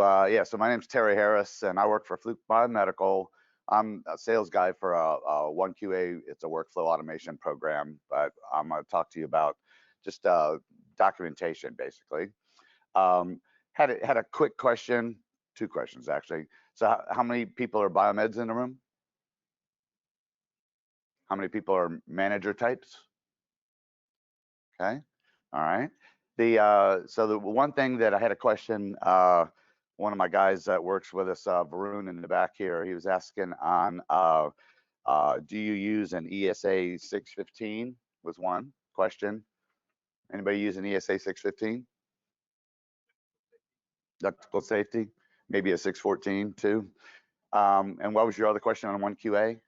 Yeah, so my name's Terry Harris, and I work for Fluke Biomedical. I'm a sales guy for a 1QA. It's a workflow automation program, but I'm going to talk to you about just documentation, basically. Had a quick question, two questions actually. So how many people are biomeds in the room? How many people are manager types? Okay, all right. So the one thing that I had a question, one of my guys that works with us, Varun in the back here, he was asking on, do you use an ESA 615? Was one question. Anybody use an ESA 615? Electrical safety, maybe a 614 too. And what was your other question on 1QA?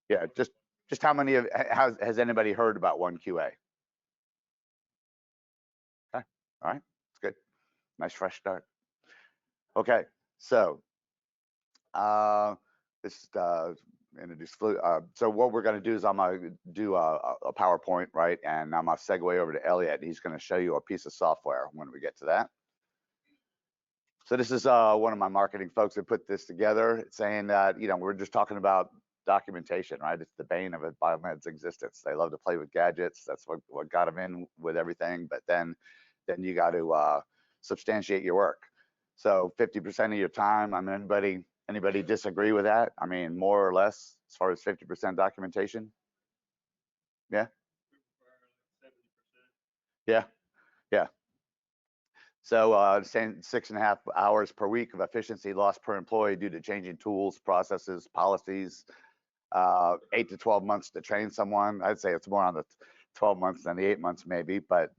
Yeah, just how many of has anybody heard about 1QA? Okay, all right, it's good. Nice fresh start. Okay, so this introduce Fluke. So what we're going to do is I'm going to do a PowerPoint, right? And I'm going to segue over to Elliot. He's going to show you a piece of software when we get to that. So this is one of my marketing folks that put this together. It's saying that, you know, we're just talking about documentation, right? It's the bane of a biomed's existence. They love to play with gadgets. That's what got them in with everything. But then you got to substantiate your work. So 50% of your time, I mean, anybody disagree with that? I mean, more or less as far as 50% documentation? Yeah. Yeah. Yeah. So saying 6.5 hours per week of efficiency lost per employee due to changing tools, processes, policies. 8 to 12 months to train someone. I'd say it's more on the 12 months than the 8 months maybe, but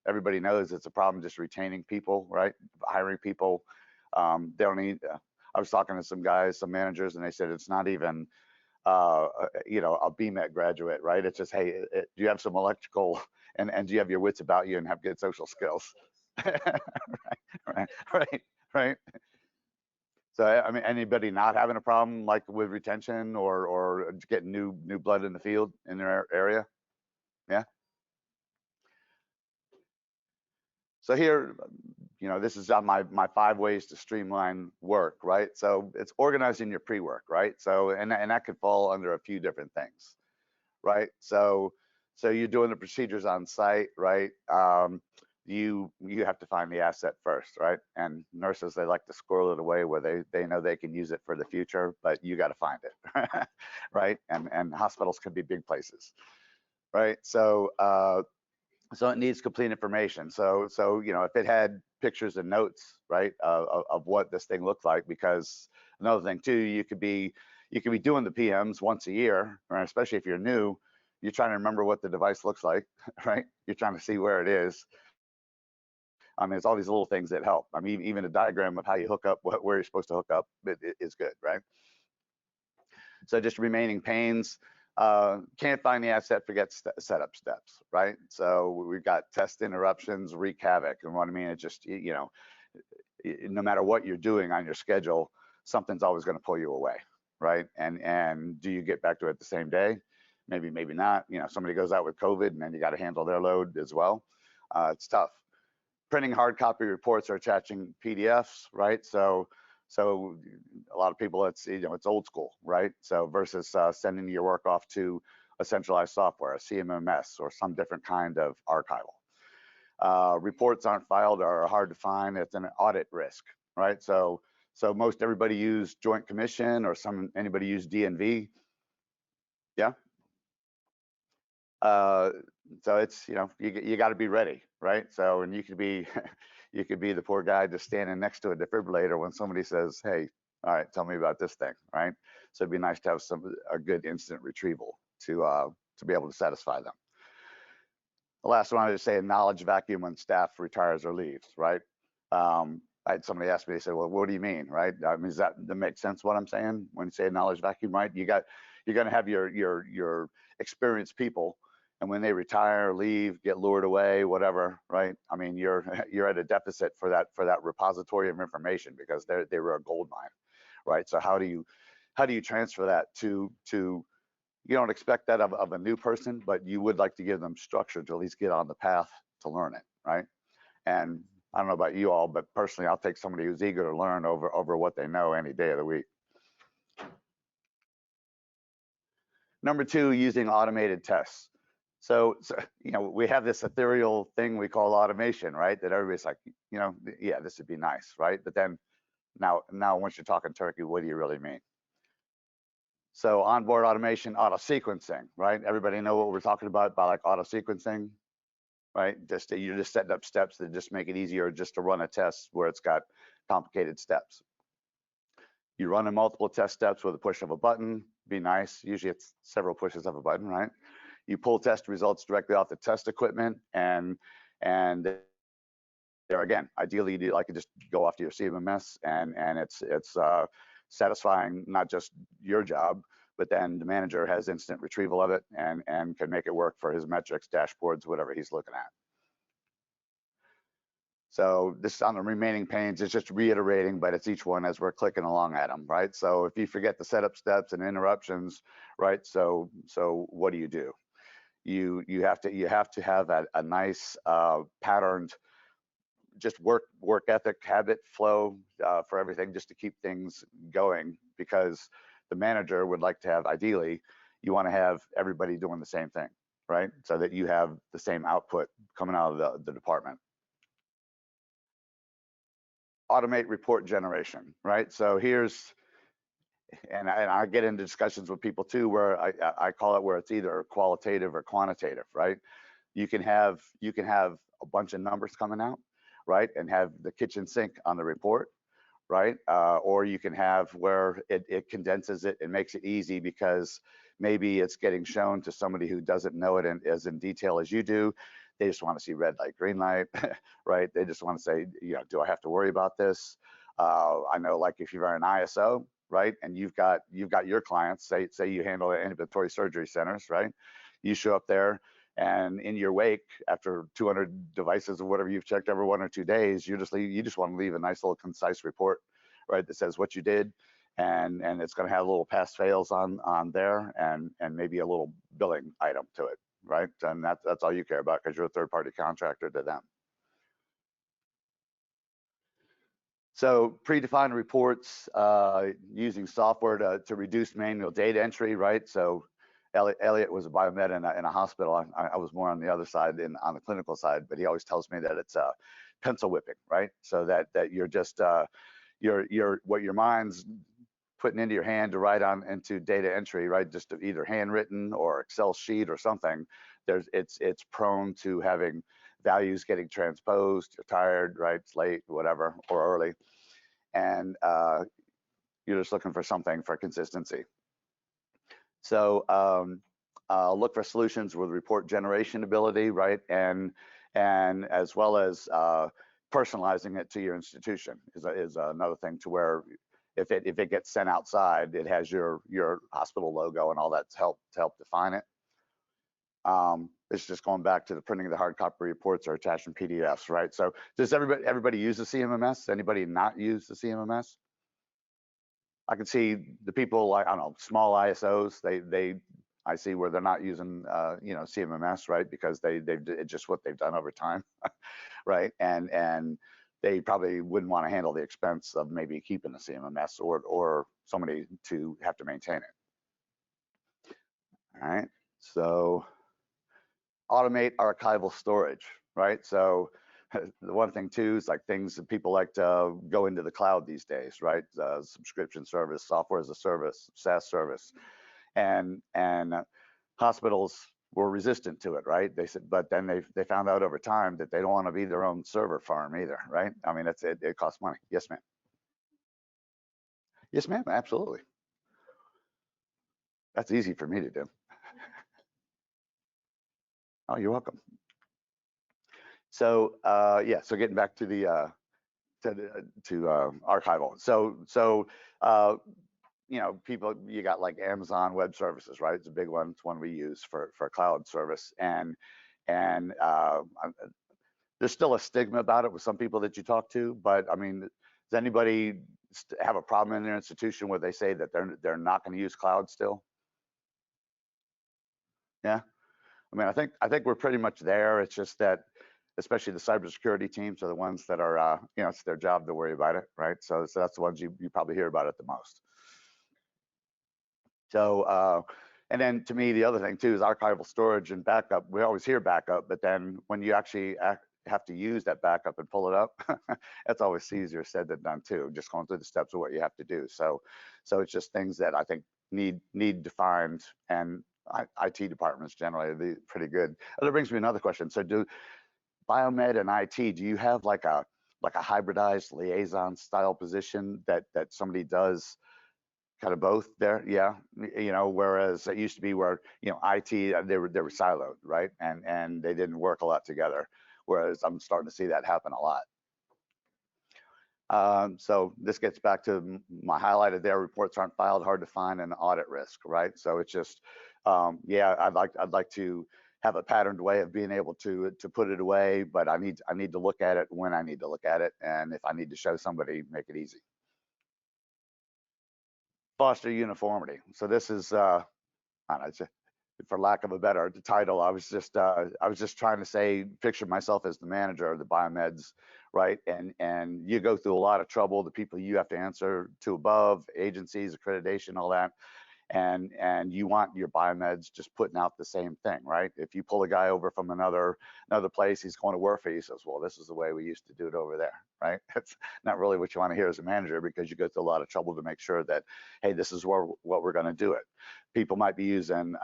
everybody knows it's a problem just retaining people, right? Hiring people. They don't need. I was talking to some guys, some managers, and they said it's not even you know, a BMed graduate, right? It's just, hey, do you have some electrical and do you have your wits about you and have good social skills? right. So I mean, anybody not having a problem like with retention or getting new blood in the field in their area? Yeah. So here, you know, this is on my 5 ways to streamline work, right? So it's organizing your pre-work, right? So and that could fall under a few different things, right? So you're doing the procedures on site, right? You have to find the asset first, right? And nurses, they like to squirrel it away where they know they can use it for the future, but you got to find it, right? And hospitals can be big places, right? So it needs complete information. So you know, if it had pictures and notes, right, of what this thing looked like, because another thing too, you could be doing the PMs once a year, right? Especially if you're new, you're trying to remember what the device looks like, right? You're trying to see where it is. I mean, there's all these little things that help. I mean, even a diagram of how you hook up, where you're supposed to hook up, it is good, right? So just remaining pains. Can't find the asset, forget setup steps, right? So we've got test interruptions, wreak havoc. And what I mean, it's just, you know, no matter what you're doing on your schedule, something's always going to pull you away, right? And do you get back to it the same day? Maybe not. You know, somebody goes out with COVID and then you got to handle their load as well. It's tough. Printing hard copy reports or attaching PDFs, right? So a lot of people, it's, you know, it's old school, right? So versus sending your work off to a centralized software, a CMMS, or some different kind of archival. Reports aren't filed or are hard to find. It's an audit risk, right? So most everybody use Joint Commission or anybody use DNV. Yeah. So it's, you know, you got to be ready, right? So, and you could be the poor guy just standing next to a defibrillator when somebody says, hey, all right, tell me about this thing, right? So it'd be nice to have a good instant retrieval to be able to satisfy them. The last one I would say, a knowledge vacuum when staff retires or leaves, right? I had somebody ask me, they said, well, what do you mean, right? I mean, does that make sense what I'm saying when you say a knowledge vacuum, right? You're going to have your experienced people, and when they retire, leave, get lured away, whatever, right? I mean, you're at a deficit for that repository of information because they were a gold mine, right? So how do you transfer that to you don't expect that of a new person, but you would like to give them structure to at least get on the path to learn it, right? And I don't know about you all, but personally, I'll take somebody who's eager to learn over what they know any day of the week. Number two, using automated tests. So, you know, we have this ethereal thing we call automation, right? That everybody's like, you know, yeah, this would be nice, right? But then now once you're talking turkey, what do you really mean? So onboard automation, auto sequencing, right? Everybody know what we're talking about by like auto sequencing, right? You're just setting up steps that just make it easier just to run a test where it's got complicated steps. You run in multiple test steps with a push of a button, be nice. Usually it's several pushes of a button, right? You pull test results directly off the test equipment, and there again, ideally you'd like to just go off to your CMMS, and it's satisfying not just your job, but then the manager has instant retrieval of it and can make it work for his metrics, dashboards, whatever he's looking at. So this on the remaining panes is just reiterating, but it's each one as we're clicking along at them, right? So if you forget the setup steps and interruptions, right? So what do? You have to have a nice patterned, just work ethic, habit, flow for everything, just to keep things going, because the manager would like to have, ideally, you want to have everybody doing the same thing, right? So that you have the same output coming out of the department. Automate report generation, right? So here's, and I get into discussions with people too, where I call it where it's either qualitative or quantitative, right? You can have a bunch of numbers coming out, right, and have the kitchen sink on the report, right? Or you can have where it condenses it and makes it easy, because maybe it's getting shown to somebody who doesn't know it as in detail as you do. They just want to see red light, green light, right? They just want to say, you know, do I have to worry about this? I know, like if you're an ISO, right, and you've got your clients, say you handle ambulatory surgery centers, right? You show up there, and in your wake, after 200 devices or whatever you've checked every 1 or 2 days, you just want to leave a nice little concise report, right, that says what you did, and it's going to have little pass fails on there, and maybe a little billing item to it, right? And that's all you care about, because you're a third-party contractor to them. So predefined reports using software to reduce manual data entry, right? So Elliot was a biomed in a hospital. I was more on the other side, on the clinical side, but he always tells me that it's pencil whipping, right? So that you're just what your mind's putting into your hand to write on into data entry, right? Just either handwritten or Excel sheet or something. It's prone to having values getting transposed. You're tired, right? It's late, whatever, or early, and you're just looking for something for consistency. So look for solutions with report generation ability, right? And as well as personalizing it to your institution is another thing, to where if it gets sent outside, it has your hospital logo and all that to help define it. It's just going back to the printing of the hard copy reports or attaching PDFs, right? So does everybody use the CMMS? Anybody not use the CMMS? I can see the people, like, I don't know, small ISOs, I see where they're not using you know, CMMS, right? Because it's just what they've done over time, right? And they probably wouldn't want to handle the expense of maybe keeping the CMMS or somebody to have to maintain it. All right, so automate archival storage, right? So the one thing too is like things that people like to go into the cloud these days, right? Subscription service, software as a service, SaaS service, and hospitals were resistant to it, right? They said, but then they found out over time that they don't want to be their own server farm either, right? I mean, it costs money. Yes, ma'am. Yes, ma'am. Absolutely. That's easy for me to do. Oh, you're welcome. So yeah, so getting back to the archival. So you know, people, you got like Amazon Web Services, right? It's a big one. It's one we use for cloud service, and there's still a stigma about it with some people that you talk to. But I mean, does anybody have a problem in their institution where they say that they're not going to use cloud still? Yeah. I mean, I think we're pretty much there. It's just that especially the cybersecurity teams are the ones that are, it's their job to worry about it, right? So that's the ones you probably hear about it the most. So, and then to me, the other thing too is archival storage and backup. We always hear backup, but then when you actually have to use that backup and pull it up, that's always easier said than done too, just going through the steps of what you have to do. So it's just things that I think need defined, and IT departments generally are pretty good. That brings me another question. So do biomed and IT, do you have like a hybridized liaison style position that somebody does kind of both there? Yeah, whereas it used to be where IT they were siloed, right, and they didn't work a lot together, whereas I'm starting to see that happen a lot. So this gets back to my highlighted there: reports aren't filed, hard to find, and audit risk, right? So it's just yeah, I'd like to have a patterned way of being able to put it away, but I need to look at it when I need to look at it, and if I need to show somebody, make it easy. Foster uniformity. So this is, I don't know, for lack of a better title, I was just trying to say, picture myself as the manager of the biomeds, right? And you go through a lot of trouble, the people you have to answer to above, agencies, accreditation, all that. And you want your biomeds just putting out the same thing, right? If you pull a guy over from another place, he's going to work for you. He says, well, this is the way we used to do it over there, right? It's not really what you want to hear as a manager, because you go through a lot of trouble to make sure that, hey, this is what we're going to do it. People might be using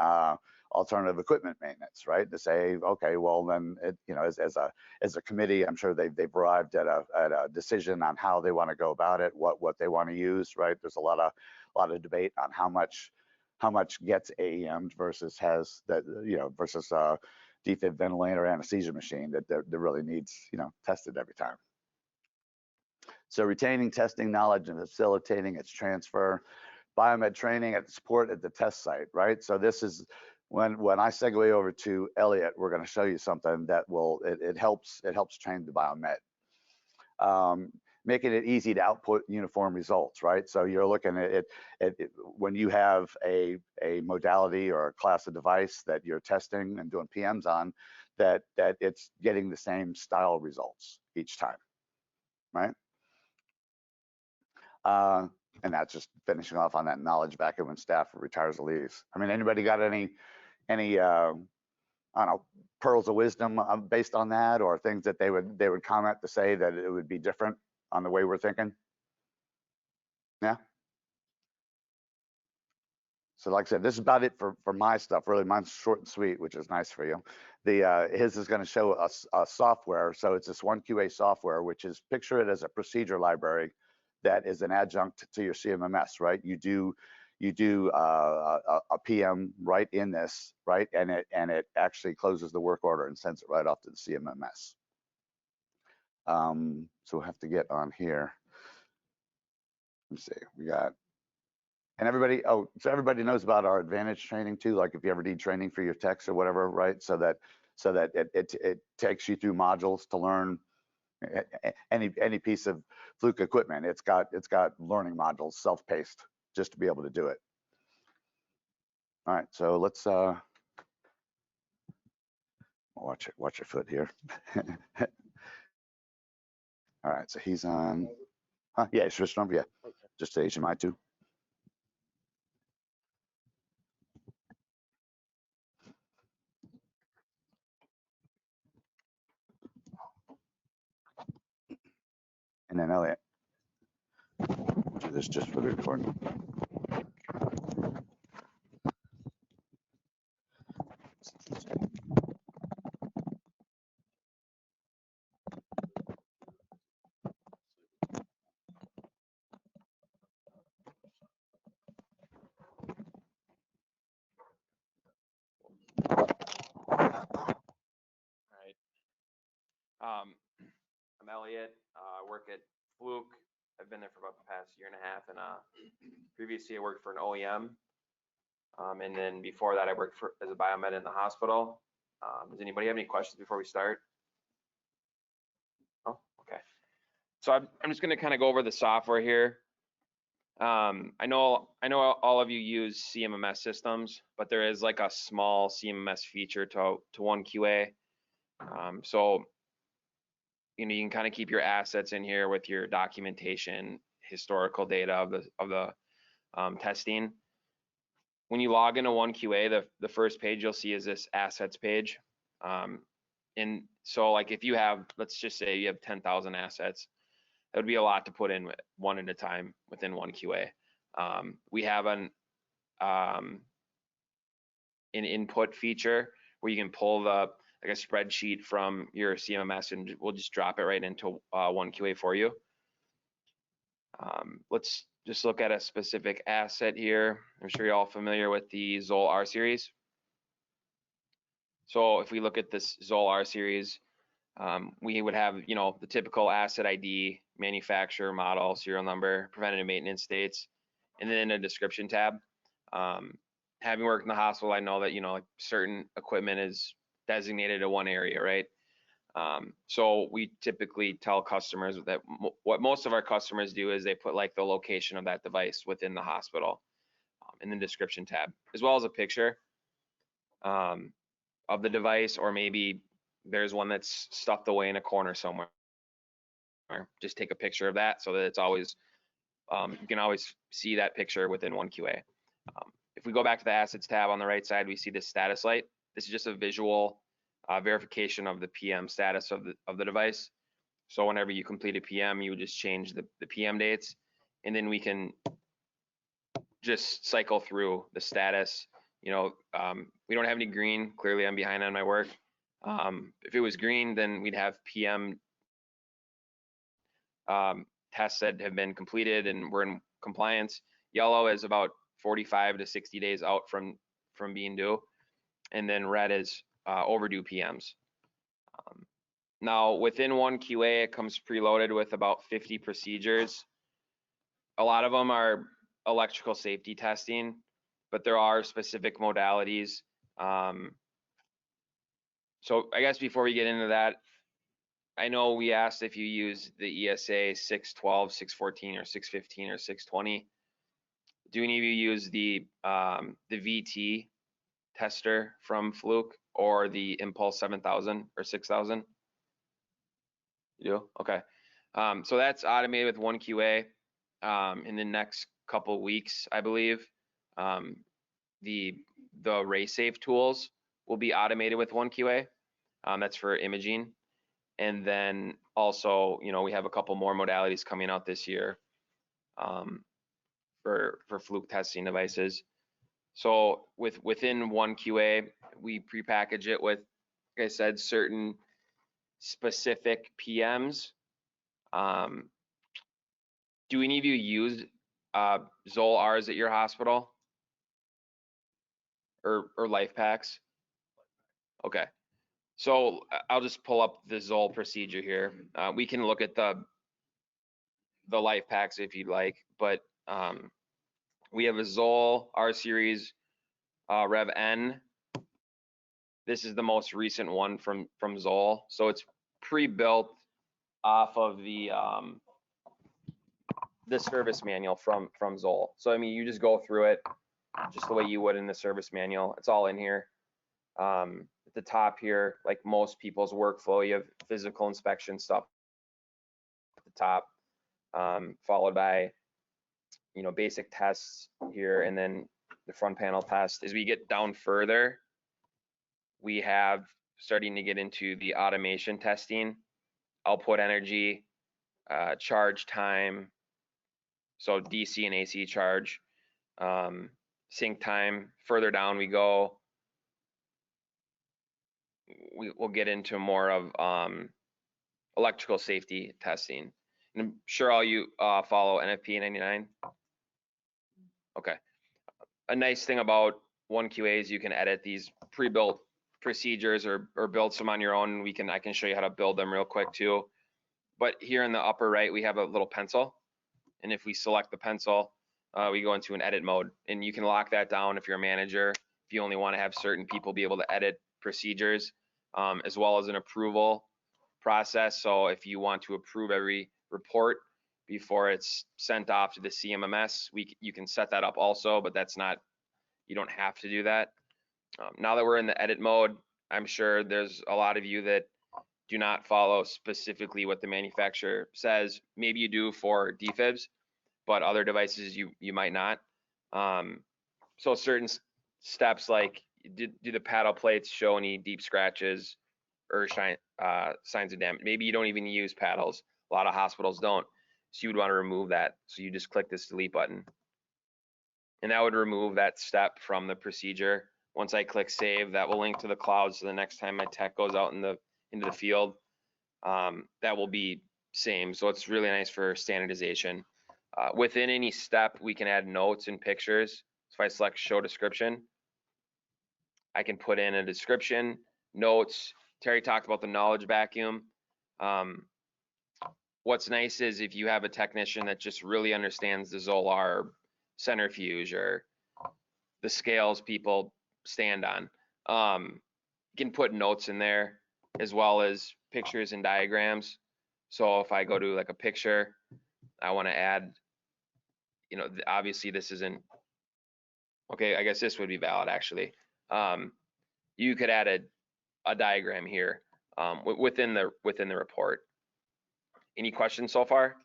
alternative equipment maintenance, right? To say, okay, well then, as a committee, I'm sure they've arrived at a decision on how they want to go about it, what they want to use, right? There's a lot of debate on how much gets AEM'd versus has that, versus defib ventilator anesthesia machine that really needs, tested every time. So retaining testing knowledge and facilitating its transfer, biomed training at support at the test site, right? So this is when I segue over to Elliot, we're going to show you something that will it helps train the biomed. Making it easy to output uniform results, right? So you're looking at it when you have a modality or a class of device that you're testing and doing PMs on, that it's getting the same style results each time, right? And that's just finishing off on that knowledge vacuum when staff retires or leaves. I mean, anybody got any I don't know, pearls of wisdom based on that, or things that they would comment to say that it would be different on the way we're thinking? Yeah. So like I said, this is about it for my stuff. Really, mine's short and sweet, which is nice for you. His is going to show us a software. So it's this 1QA software, which is, picture it as a procedure library that is an adjunct to your CMMS, right? You do a PM right in this, right? And it actually closes the work order and sends it right off to the CMMS. So we'll have to get on here. Let's see, we got, and everybody, so everybody knows about our advantage training too, like if you ever need training for your techs or whatever, right? So that it takes you through modules to learn any piece of Fluke equipment. It's got learning modules, self-paced, just to be able to do it. All right, so let's watch your foot here. All right, so he's on. Yeah, he switched over. Yeah, just to HDMI too. And then Elliot, do this just for the recording. I'm Elliot. I work at Fluke. I've been there for about the past year and a half, and previously I worked for an OEM. And then before that, I worked as a biomed in the hospital. Does anybody have any questions before we start? Oh, okay. So I'm just going to kind of go over the software here. I know all of you use CMMS systems, but there is like a small CMMS feature to 1QA. So you can kind of keep your assets in here with your documentation, historical data of the testing. When you log into 1QA, the first page you'll see is this assets page. And so like if you have, let's just say you have 10,000 assets, that would be a lot to put in one at a time within 1QA. We have an input feature where you can pull like a spreadsheet from your CMMS and we'll just drop it right into 1QA for you. Let's just look at a specific asset here. I'm sure you're all familiar with the Zoll R Series. So if we look at this Zoll R Series, we would have, the typical asset ID, manufacturer, model, serial number, preventative maintenance dates, and then a description tab. Having worked in the hospital, I know that, like certain equipment is designated to one area, right? So we typically tell customers that what most of our customers do is they put like the location of that device within the hospital in the description tab, as well as a picture of the device, or maybe there's one that's stuffed away in a corner somewhere. Just take a picture of that so that it's always, you can always see that picture within 1QA. If we go back to the assets tab on the right side, we see the status light. This is just a visual verification of the PM status of the device. So whenever you complete a PM, you would just change the PM dates, and then we can just cycle through the status. We don't have any green. Clearly, I'm behind on my work. If it was green, then we'd have PM tests that have been completed and we're in compliance. Yellow is about 45 to 60 days out from being due, and then red is overdue PMs. Now within 1QA, it comes preloaded with about 50 procedures. A lot of them are electrical safety testing, but there are specific modalities. So I guess before we get into that, I know we asked if you use the ESA 612, 614, or 615, or 620. Do any of you use the VT tester from Fluke or the Impulse 7000 or 6000? You do? Okay. So that's automated with 1QA. In the next couple weeks, I believe, the RaySafe tools will be automated with 1QA. That's for imaging. And then also, we have a couple more modalities coming out this year for Fluke testing devices. So within 1QA, we prepackage it with, like I said, certain specific PMs. Do any of you use Zoll R's at your hospital or life packs? Okay. So I'll just pull up the Zoll procedure here. We can look at the life packs if you'd like, but we have a Zoll R Series Rev N. This is the most recent one from Zoll. So it's pre-built off of the service manual from Zoll. So I mean, you just go through it just the way you would in the service manual. It's all in here. At the top here, like most people's workflow, you have physical inspection stuff at the top, followed by basic tests here, and then the front panel test. As we get down further, we have starting to get into the automation testing, output energy, charge time, so DC and AC charge, sync time. Further down we go, we'll get into more of electrical safety testing. And I'm sure all you follow NFP 99. Okay. A nice thing about 1QA is you can edit these pre-built procedures or build some on your own. I can show you how to build them real quick too. But here in the upper right, we have a little pencil. And if we select the pencil, we go into an edit mode, and you can lock that down if you're a manager, if you only want to have certain people be able to edit procedures, as well as an approval process. So if you want to approve every report before it's sent off to the CMMS, you can set that up also, but you don't have to do that. Now that we're in the edit mode, I'm sure there's a lot of you that do not follow specifically what the manufacturer says. Maybe you do for defibs, but other devices you might not. So certain steps like do the paddle plates show any deep scratches or signs of damage? Maybe you don't even use paddles. A lot of hospitals don't. So you would want to remove that. So you just click this delete button. And that would remove that step from the procedure. Once I click save, that will link to the cloud. So the next time my tech goes out into the field, that will be same. So it's really nice for standardization. Within any step, we can add notes and pictures. So if I select show description, I can put in a description, notes. Terry talked about the knowledge vacuum. What's nice is if you have a technician that just really understands the Zoll R centrifuge or the scales people stand on, you can put notes in there as well as pictures and diagrams. So if I go to like a picture, I want to add, you know, obviously this isn't, okay, I guess this would be valid actually. You could add a diagram here within the report. Any questions so far?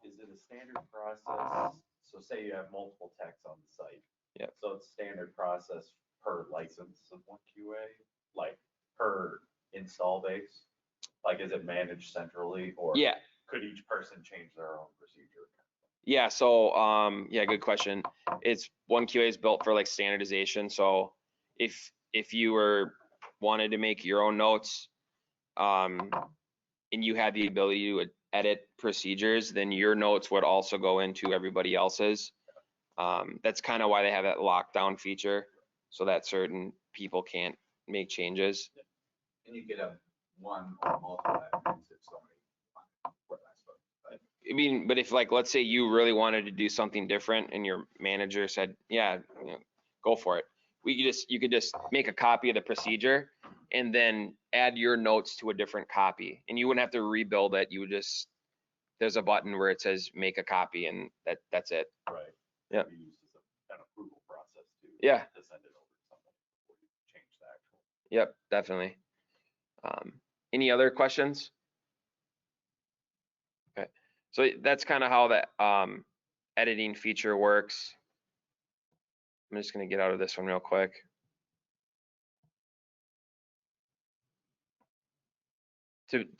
Is it a standard process? So say you have multiple techs on the site. Yep. So it's standard process per license of one QA, like per install base? Like is it managed centrally or Yeah. could each person change their own procedure? Yeah, so yeah, good question. It's one QA is built for like standardization. So if you wanted to make your own notes, and you had the ability to edit procedures, then your notes would also go into everybody else's. That's kind of why they have that lockdown feature, so that certain people can't make changes. And you could have one or multiple admins if somebody. I mean, but if like, let's say you really wanted to do something different and your manager said, yeah, you know, go for it. You could just make a copy of the procedure and then add your notes to a different copy, and you wouldn't have to rebuild it. You would just, there's a button where it says make a copy, and that's it. Right. Yeah. Be used as an approval process too. Yeah. To send it over to somebody before you change the actual. Yep, definitely. Any other questions? Okay, so that's kind of how that editing feature works. I'm just gonna get out of this one real quick.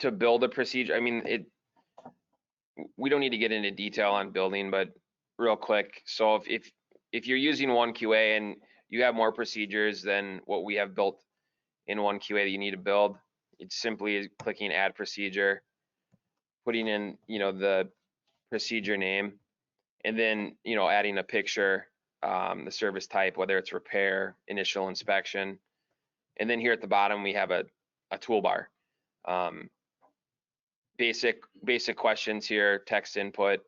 To build a procedure, I mean, we don't need to get into detail on building, but real quick. So if you're using one QA and you have more procedures than what we have built in one QA that you need to build, it's simply clicking add procedure, putting in, you know, the procedure name, and then, you know, adding a picture, the service type, whether it's repair, initial inspection. And then here at the bottom, we have a toolbar. Basic questions here, text input,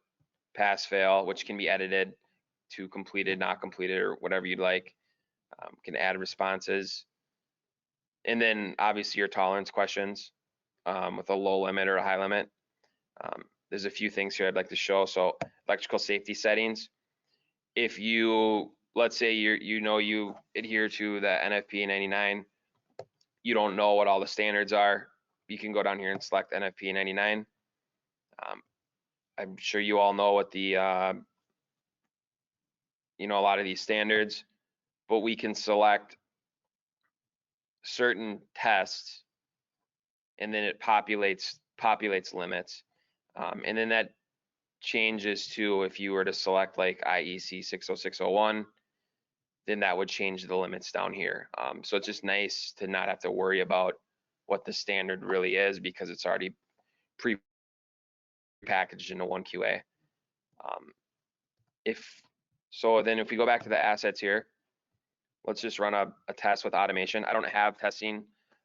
pass fail, which can be edited to completed, not completed, or whatever you'd like. Can add responses. And then obviously your tolerance questions with a low limit or a high limit. There's a few things here I'd like to show. So electrical safety settings. If you, let's say you adhere to the NFP 99, you don't know what all the standards are, you can go down here and select NFP 99. I'm sure you all know what the, you know, a lot of these standards, but we can select certain tests and then it populates limits. And then that changes to, if you were to select like IEC 60601, then that would change the limits down here. So it's just nice to not have to worry about what the standard really is because it's already pre-packaged into one QA. If we go back to the assets here, let's just run a test with automation. I don't have testing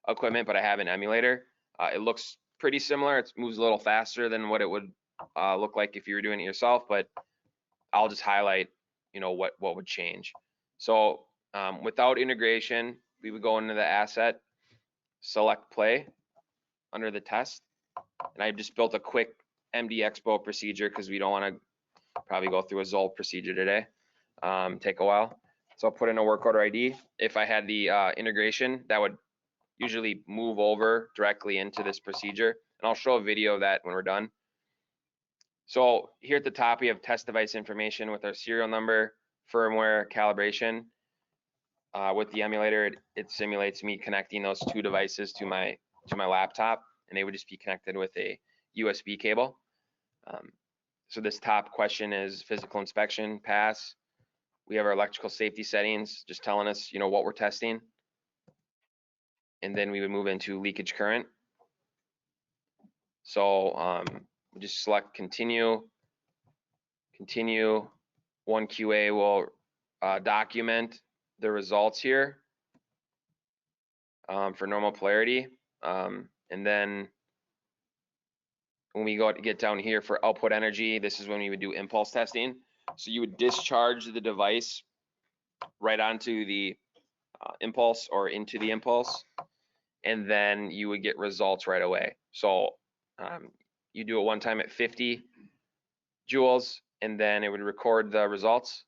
equipment, but I have an emulator. It looks pretty similar. It moves a little faster than what it would look like if you were doing it yourself, but I'll just highlight, you know, what would change. So without integration, we would go into the asset, select play under the test, and I just built a quick MD Expo procedure because we don't want to probably go through a Zoll procedure today. Take a while. So I'll put in a work order ID. If I had the integration, that would usually move over directly into this procedure. And I'll show a video of that when we're done. So here at the top, we have test device information with our serial number, firmware, calibration. With the emulator, it simulates me connecting those two devices to my laptop, and they would just be connected with a USB cable. So this top question is physical inspection, pass. We have our electrical safety settings, just telling us, what we're testing. And then we would move into leakage current. So we just select continue. Continue. One QA will document the results here for normal polarity. And then when we get down here for output energy, this is when we would do impulse testing. So you would discharge the device right onto the impulse or into the impulse, and then you would get results right away. So you do it one time at 50 joules, and then it would record the results.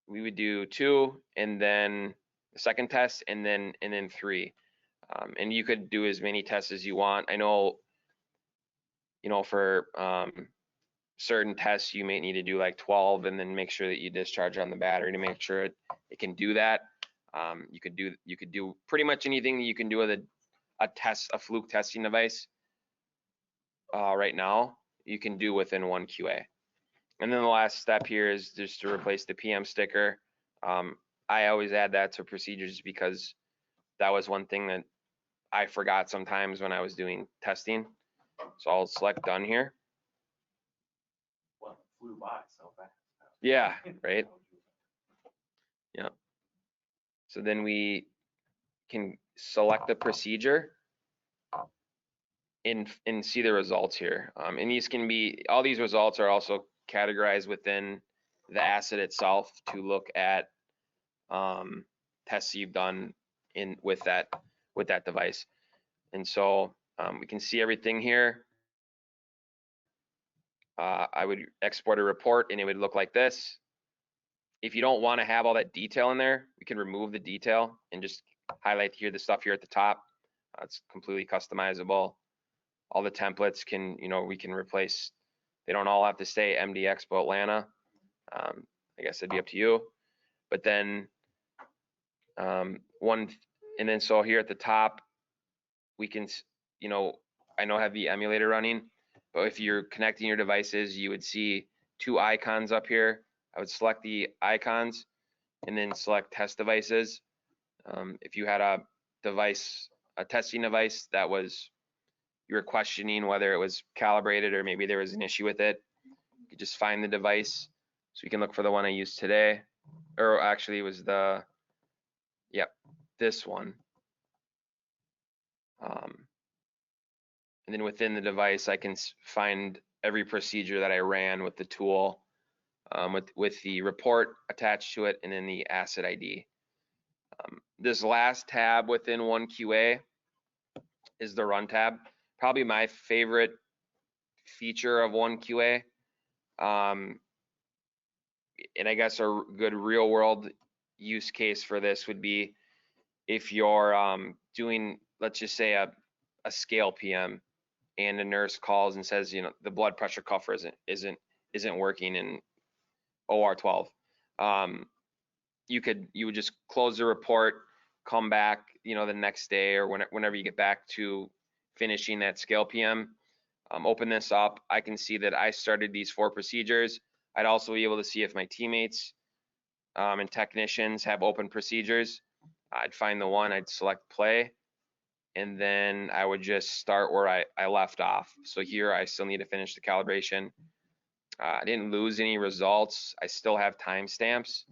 We would do 2, and then the second test, and then 3. And you could do as many tests as you want. I know, for certain tests, you may need to do like 12, and then make sure that you discharge on the battery to make sure it can do that. You could do pretty much anything that you can do with a Fluke testing device right now, you can do within one QA. And then the last step here is just to replace the PM sticker. I always add that to procedures because that was one thing that I forgot sometimes when I was doing testing. So I'll select done here. Well, it flew by so fast. Yeah, right. Yeah. So then we can select the procedure and see the results here. And these can be, all these results are also categorized within the asset itself to look at tests you've done with that device. And so we can see everything here. I would export a report and it would look like this. If you don't want to have all that detail in there, we can remove the detail and just highlight here the stuff here at the top. It's completely customizable. All the templates can, we can replace. They don't all have to stay MD Expo Atlanta. I guess it'd be up to you. But then so here at the top, we can, I know I have the emulator running, but if you're connecting your devices, you would see 2 icons up here. I would select the icons and then select test devices. If you had a testing device that you were questioning whether it was calibrated or maybe there was an issue with it, you could just find the device. So you can look for the one I used today, or actually it was this one. And then within the device, I can find every procedure that I ran with the tool, with the report attached to it, and then the asset ID. This last tab within one QA is the run tab. Probably my favorite feature of one QA. And I guess a good real world use case for this would be if you're doing, let's just say a scale PM, and a nurse calls and says, the blood pressure cuff isn't working in OR 12. You would just close the report, come back, the next day or whenever you get back to finishing that scale PM, open this up. I can see that I started these 4 procedures. I'd also be able to see if my teammates and technicians have open procedures. I'd find the one, I'd select play, and then I would just start where I left off. So here I still need to finish the calibration. I didn't lose any results. I still have timestamps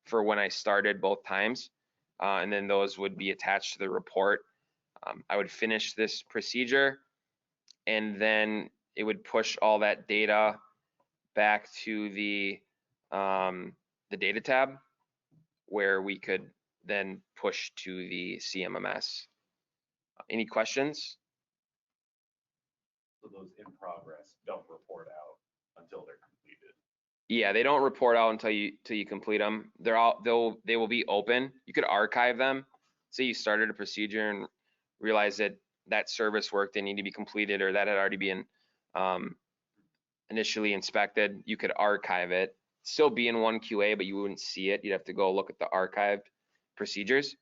for when I started both times, and then those would be attached to the report. I would finish this procedure, and then it would push all that data back to the data tab, where we could then push to the CMMS. Any questions? So those in progress don't report out until they're completed. Yeah, they don't report out until you complete them. They will be open. You could archive them, say you started a procedure and realized that that service work didn't need to be completed, or that had already been initially inspected, you could archive it, still be in one QA, but you wouldn't see it. You'd have to go look at the archived procedures.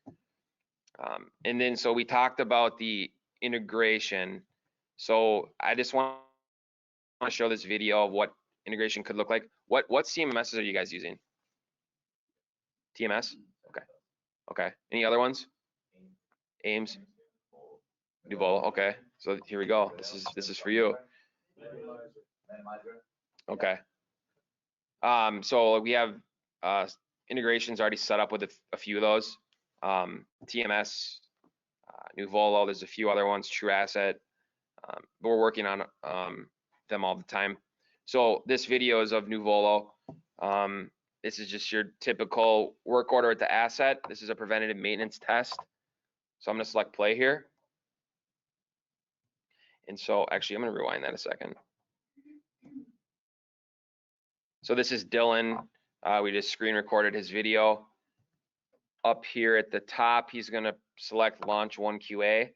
And then, so we talked about the integration. So I just want to show this video of what integration could look like. What CMSs are you guys using? TMS? Okay. Okay. Any other ones? Ames? Nuvolo. Okay. So here we go. This is for you. Okay. So we have integrations already set up with a few of those. TMS, Nuvolo, there's a few other ones, True Asset, but we're working on them all the time. So this video is of Nuvolo. This is just your typical work order at the asset. This is a preventative maintenance test. So I'm gonna select play here. And so actually, I'm gonna rewind that a second. So this is Dylan. We just screen recorded his video. Up here at the top, he's gonna select launch 1QA.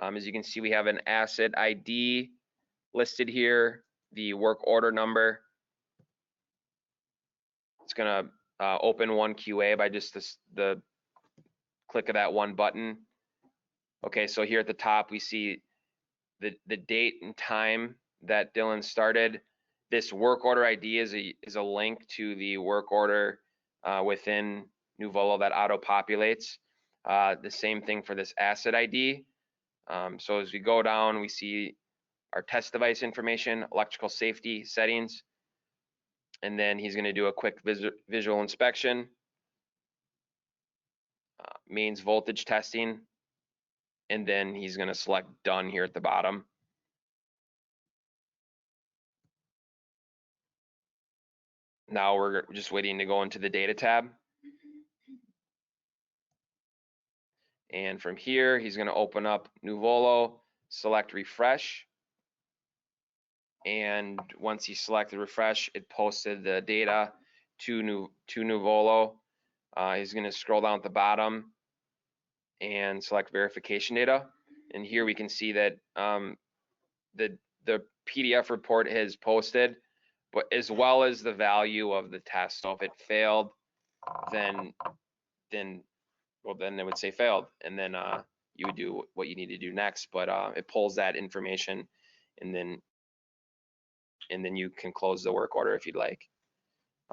As you can see, we have an asset ID listed here, the work order number. It's gonna open 1QA by just the click of that one button. Okay, so here at the top, we see the date and time that Dylan started. This work order ID is a link to the work order within Nuvolo that auto-populates. The same thing for this asset ID. So as we go down, we see our test device information, electrical safety settings, and then he's going to do a quick visual inspection, mains voltage testing, and then he's going to select done here at the bottom. Now we're just waiting to go into the data tab. And from here, he's going to open up Nuvolo, select refresh. And once he selected refresh, it posted the data to Nuvolo. He's going to scroll down at the bottom and select verification data. And here we can see that the PDF report has posted, but as well as the value of the test. So if it failed, then it would say failed, and then you would do what you need to do next. But it pulls that information, and then you can close the work order if you'd like.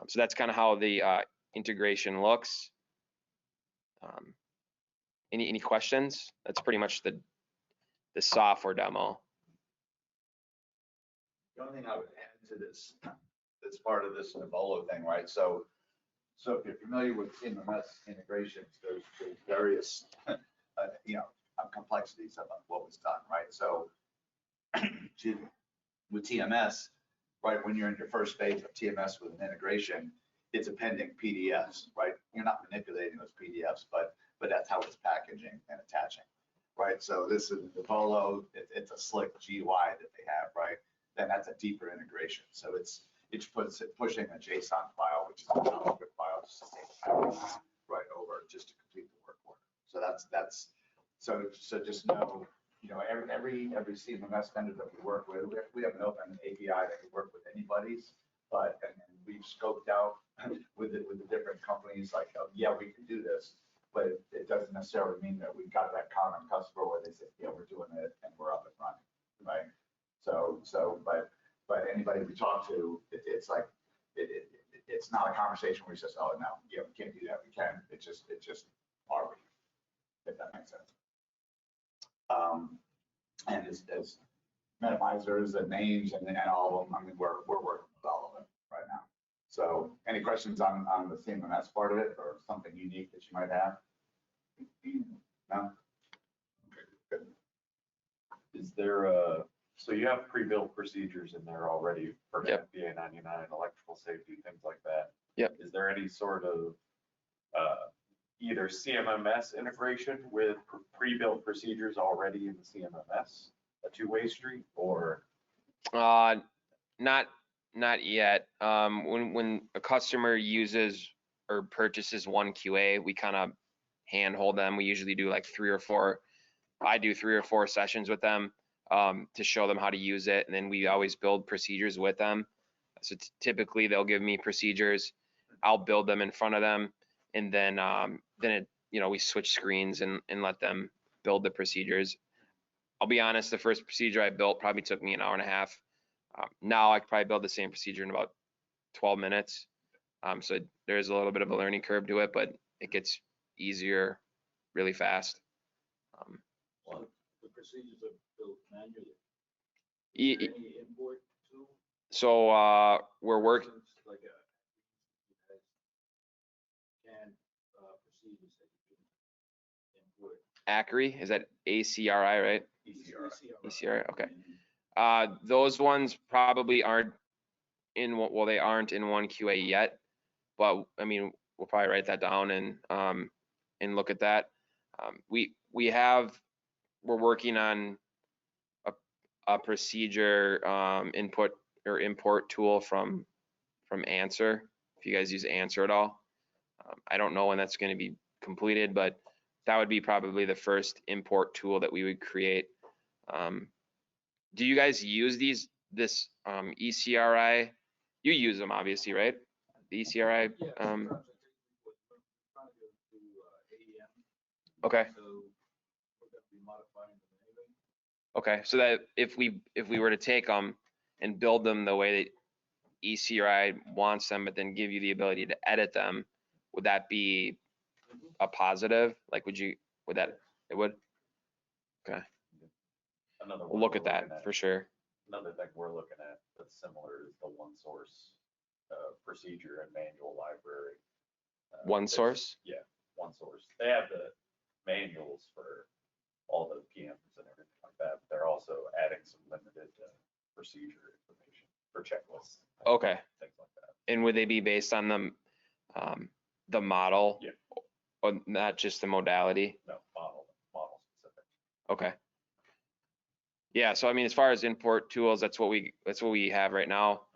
So that's kind of how the integration looks. Any questions? That's pretty much the software demo. The only thing I would add to this, that's part of this Nuvolo thing, right? So if you're familiar with CMMS integrations, there's various, complexities of what was done, right? So with TMS, right, when you're in your first phase of TMS with an integration, it's appending PDFs, right? You're not manipulating those PDFs, but that's how it's packaging and attaching, right? So this is the Nuvolo, it's a slick GUI that they have, right? Then that's a deeper integration. So it's pushing a JSON file, which is a JavaScript file, just to take package right over just to complete the work order. So that's so just know, every CMMS vendor that we work with, we have an open API that can work with anybody's, but and we've scoped out with the different companies like, oh, yeah, we can do this, but it doesn't necessarily mean that we've got that common customer where they say, yeah, we're doing it and we're up and running, right? But anybody we talk to, it's like it's not a conversation where he says, oh no, yeah, we can't do that. We can. It's just are we? If that makes sense. And as minimizers and names and all of them, I mean, we're working with all of them right now. So any questions on the CMMS part of it, or something unique that you might have? No? Okay, good. Is there so you have pre-built procedures in there already for Yep. FDA 99, electrical safety, things like that? Yep. Is there any sort of either CMMS integration with pre-built procedures already in the CMMS, a two-way street, or? Not yet. When a customer uses or purchases 1QA, we kind of hand hold them. We usually do like 3 or 4. I do 3 or 4 sessions with them to show them how to use it, and then we always build procedures with them. So typically they'll give me procedures, I'll build them in front of them, and then we switch screens and let them build the procedures. I'll be honest, the first procedure I built probably took me an hour and a half. Now I could probably build the same procedure in about 12 minutes. So there's a little bit of a learning curve to it, but it gets easier really fast. Well, the procedures are built manually. E- Is there any import to? So we're working. Like canned procedures that you can import. ACRI, is that ACRI, right? ECRI. ECRI, okay. Those ones probably aren't they aren't in 1QA yet, but I mean, we'll probably write that down and look at that. We're working on a procedure input or import tool from Answer. If you guys use Answer at all, I don't know when that's going to be completed, but that would be probably the first import tool that we would create. Do you guys use this ECRI? You use them obviously, right? The ECRI. Yeah, sometimes I think we're trying to go through AEM. Okay. So we're going to be modifying them anyway. Okay, so that if we were to take them and build them the way that ECRI wants them, but then give you the ability to edit them, would that be a positive? Like, would that, it would? Okay, Another we'll one look we're at that looking for sure. Another thing we're looking at that's similar is the one source procedure and manual library. One source? Yeah, one source. They have the manuals for all the PMs and everything like that. But they're also adding some limited procedure information for checklists. Okay. Things like that. And would they be based on the model? Yeah. Or not just the modality? No, model specific. Okay. Yeah, so I mean, as far as import tools, that's what we have right now.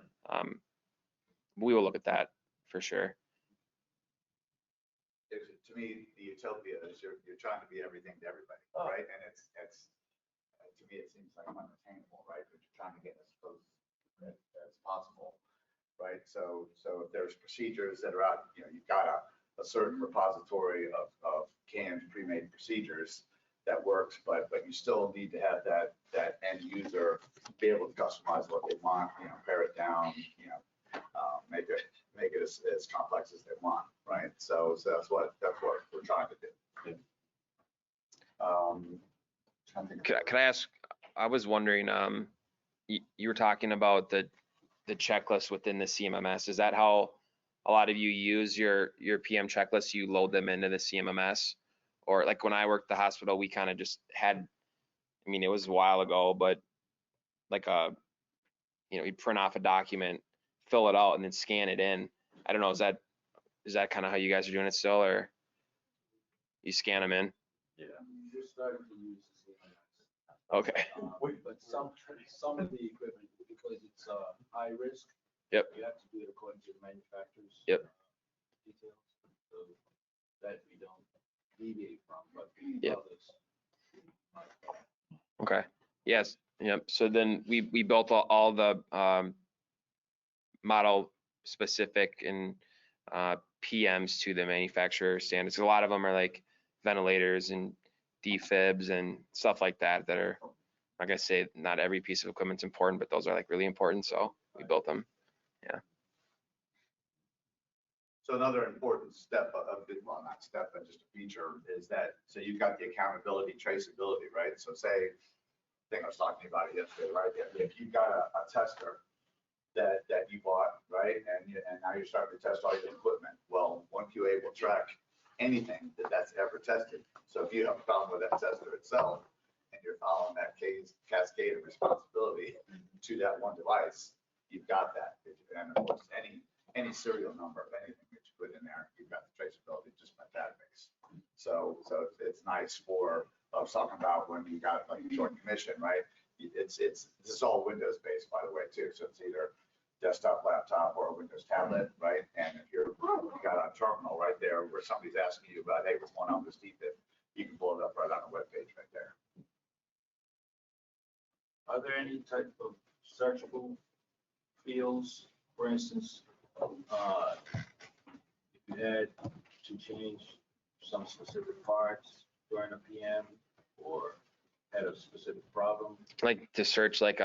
We will look at that for sure. To me, the utopia is you're trying to be everything to everybody, Oh. right? And it's to me, it seems like unattainable, right? But you're trying to get as close as possible, right? So if there's procedures that are out, you've got a certain repository of canned pre-made procedures that works, but you still need to have that end user be able to customize what they want, pare it down, make it as complex as they want, right? So that's what we're trying to do. Could I ask, I was wondering, you were talking about the checklist within the CMMS. Is that how a lot of you use your PM checklists? You load them into the CMMS? Or like when I worked at the hospital, we kind of just had, I mean, it was a while ago, but like you print off a document, fill it out, and then scan it in. I don't know, is that kind of how you guys are doing it still, or you scan them in? Yeah. We're starting to use the CMS. Okay. But some of the equipment, because it's high risk. Yep. You have to do it according to the manufacturer's. Yep. Details, so that we don't deviate from, but Yep. others. Okay. Yes. Yep. So then we built all the model specific and PMs to the manufacturer standards. A lot of them are like ventilators and defibs and stuff like that are, like I say, not every piece of equipment's important, but those are like really important. So we built them. Yeah. So another important step well, not step, but just a feature is that, so you've got the accountability, traceability, right? So say, I think I was talking about it yesterday, right? If you've got a tester that you bought, right? And now you're starting to test all your equipment. Well, 1QA will track anything that's ever tested. So if you have a problem with that tester itself, and you're following that cascade of responsibility to that one device, you've got that. And of course, any serial number of anything that you put in there, you've got the traceability just by database. So it's nice for, I was talking about when you got like a joint commission, right? This is all Windows based, by the way, too. So it's either desktop, laptop, or a Windows tablet, right? And if you got a terminal right there where somebody's asking you about, hey, what's going on with this DPIP, you can pull it up right on the webpage right there. Are there any type of searchable fields, for instance, if you had to change some specific parts during a PM or had a specific problem? Like to search like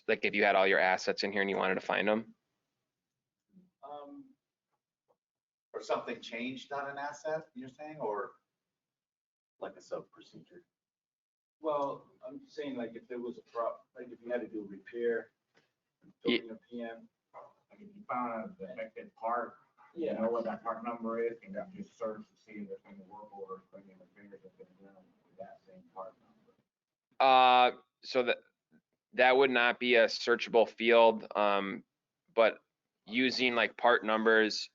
like if you had all your assets in here and you wanted to find them? Or something changed on an asset, you're saying, or? Like a sub procedure. Well, I'm saying like if there was a like if you had to do a repair during a PM. Like if you found a defective part, you Yeah. know what that part number is, and then just search to see if there's any work orders, bring in the fingers that been done with that same part number. So that would not be a searchable field, but using like part numbers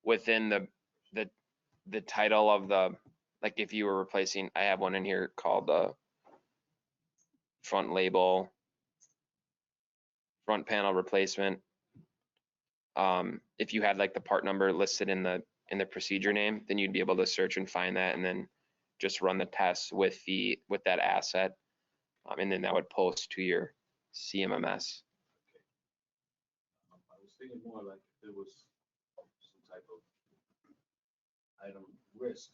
within the title of the, like if you were replacing, I have one in here called the front label, front panel replacement. If you had like the part number listed in the procedure name, then you'd be able to search and find that and then just run the tests with that asset. And then that would post to your CMMS. I was thinking more like if there was some type of item risk,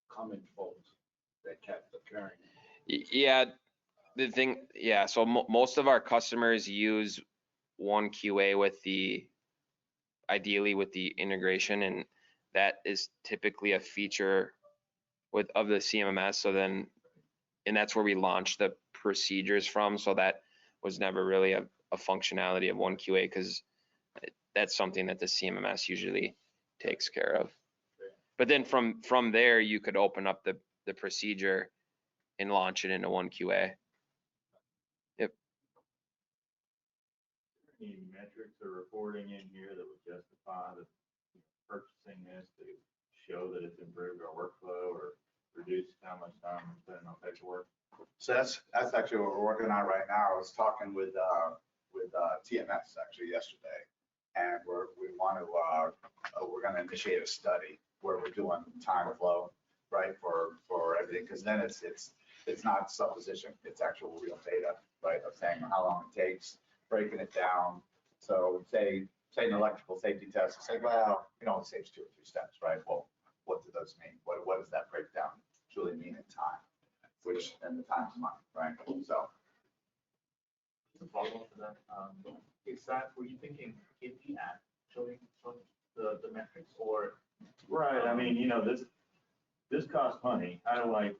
common fault that kept occurring. Yeah, the thing, yeah, so most of our customers use one QA with ideally with the integration, and that is typically a feature of the CMMS. So then, and that's where we launched the procedures from. So that was never really a functionality of one QA, because that's something that the CMMS usually takes care of. But then from there, you could open up the procedure and launch it into one QA. Yep. Any metrics or reporting in here that would justify the purchasing this to show that it's improved our workflow or reduced how much time we're spending on paperwork? So that's actually what we're working on right now. I was talking with TMS actually yesterday, and we're going to initiate a study where we're doing time flow, right, for everything, because then it's not supposition, it's actual real data, right, of saying how long it takes, breaking it down. So say an electrical safety test, say, well, it only saves 2 or 3 steps, right? Well, what do those mean? What does that breakdown truly mean in time? Which, and the time's money, right? So. To follow up to that, is that, were you thinking KPI showing the metrics or? Right, I mean, this costs money. How do I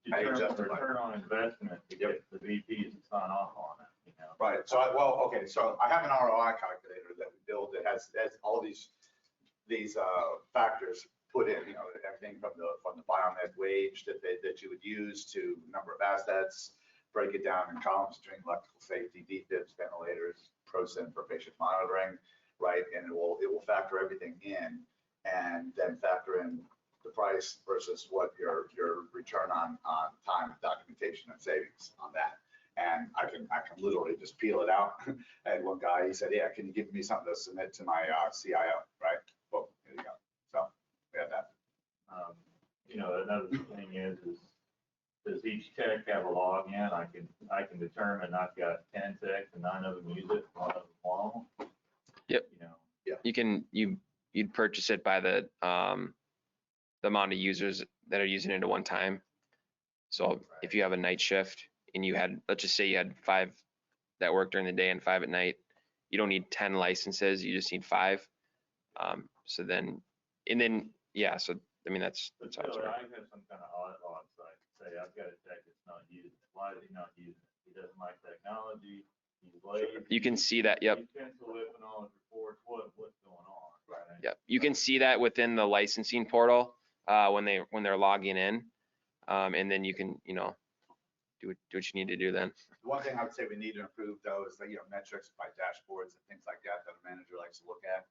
determine return on investment to get the VPs to sign off on it? Right, so so I have an ROI calculator that we build that has all these factors put in, everything from the biomed wage that you would use to number of assets, break it down in columns between electrical safety, DPIPs, ventilators, ProSyn for patient monitoring, right? And it will factor everything in, and then factor in the price versus what your return on time, documentation, and savings on that. And I can literally just peel it out. I had one guy, he said, yeah, can you give me something to submit to my CIO, right? Well, here you go. So we have that. Another thing is does each tech have a login? I can determine I've got 10 techs and 9 of them use it, 1 of them won't. Yep. Yeah. You'd purchase it by the amount of users that are using it at one time. So if you have a night shift and you had, let's just say you had 5 that work during the day and 5 at night, you don't need 10 licenses, you just need 5. So then, so I mean, that's how it's I have some kind of audit log site, say I've got a tech that's not using it. Why is he not using it? He doesn't like technology, he's lazy. You can see that, yep. He's pencil whipping on his reports, what's going on, right? Yep, you can see that within the licensing portal when they're logging in, and then you can do what you need to do then. The one thing I would say we need to improve though is metrics by dashboards and things like that a manager likes to look at.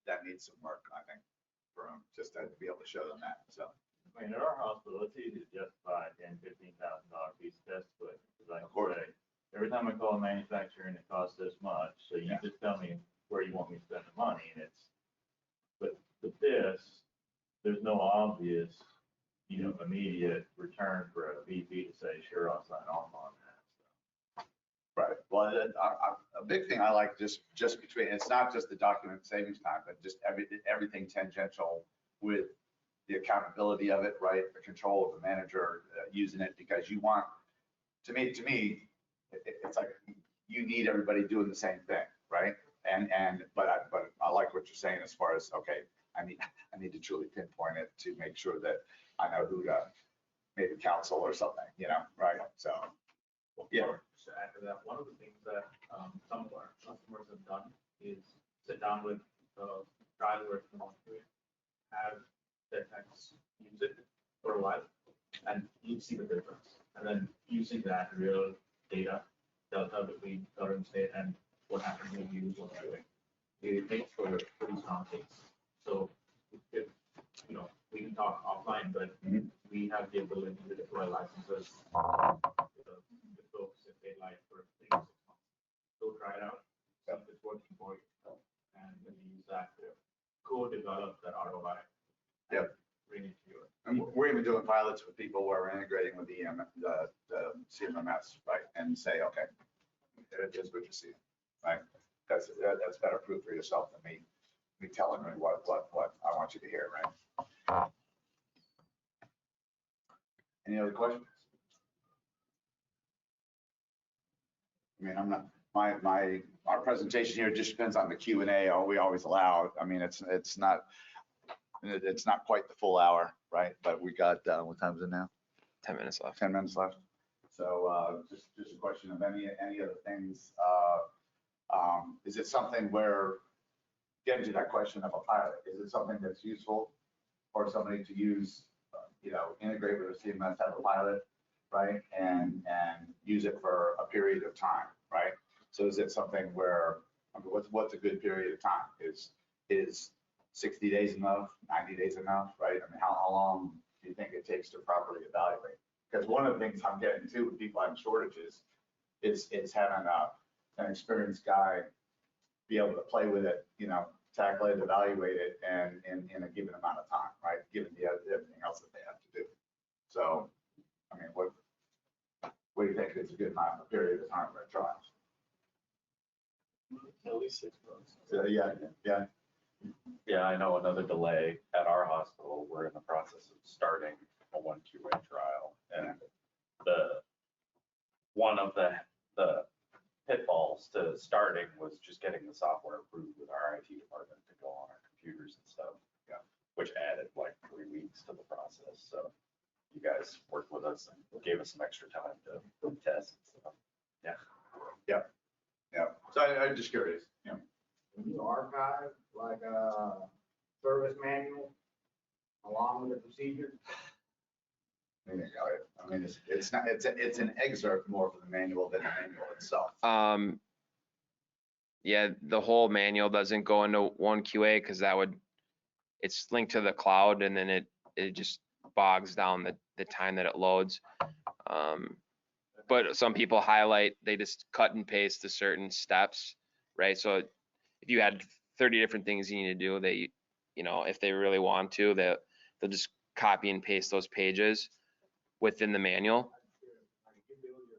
That needs some work, I think, for them just to be able to show them that. So. I mean, at our hospital, it's easy to justify a $10,000, $15,000 piece of test equipment, because I can say, every time I call a manufacturer and it costs this much, so you just tell me where you want me to spend the money, and it's, but with this, there's no obvious, immediate return for a VP to say, sure, I'll sign off on that. Right. Well, a big thing I like just between, it's not just the document savings time, but just everything tangential with the accountability of it, right? The control of the manager using it, because you want, to me, it's like you need everybody doing the same thing, right? But I like what you're saying as far as, okay, I need to truly pinpoint it to make sure that I know who to maybe counsel or something, right? So, yeah. Just to add to that, one of the things that some of our customers have done is sit down with the trial version of it, have their techs use it for a while, and you see the difference. And then using that real data, delta between current state and what happens when you use what's doing, it makes for a pretty strong case. So if, we can talk offline, but we have the ability to deploy licenses with folks if they like for 3 to 6 months. Go try it out, see if it's working for you, and then use that to co-develop that ROI. Yep. Bring it to you. And we're even doing pilots with people where we're integrating with the CMMS, right? And say, okay, here's what you see, right? That's better proof for yourself than me telling me what I want you to hear, right? Any other questions? I mean, I'm not, our presentation here just depends on the Q&A, we always allow. I mean, it's not quite the full hour, right? But we got, what time is it now? 10 minutes left. 10 minutes left. So just a question of any other things. Is it something where, getting to that question of a pilot, is it something that's useful for somebody to use, integrate with a CMS, have a pilot, right? And use it for a period of time, right? So is it something where, what's a good period of time? Is 60 days enough, 90 days enough, right? I mean, how long do you think it takes to properly evaluate? Because one of the things I'm getting to with people having shortages is having an experienced guy be able to play with it, tackle it, evaluate it, and in a given amount of time, right? Given everything else that they have to do. So, I mean, what do you think is a good amount of period of time for a trial? At least 6 months. So, yeah. Yeah, I know another delay at our hospital. We're in the process of starting a 1QA trial, and one of the pitfalls to starting was just getting the software approved with our IT department to go on our computers and stuff. Yeah. Which added like 3 weeks to the process. So you guys worked with us and gave us some extra time to test and stuff. Yeah. So I'm just curious. When you archive like a service manual along with the procedure? I mean, it's not, it's an excerpt more for the manual than the manual itself. Yeah, the whole manual doesn't go into 1QA because it's linked to the cloud, and then it just bogs down the time that it loads. But some people they just cut and paste the certain steps, right? So if you had 30 different things you need to do, if they really want to, they'll just copy and paste those pages within the manual.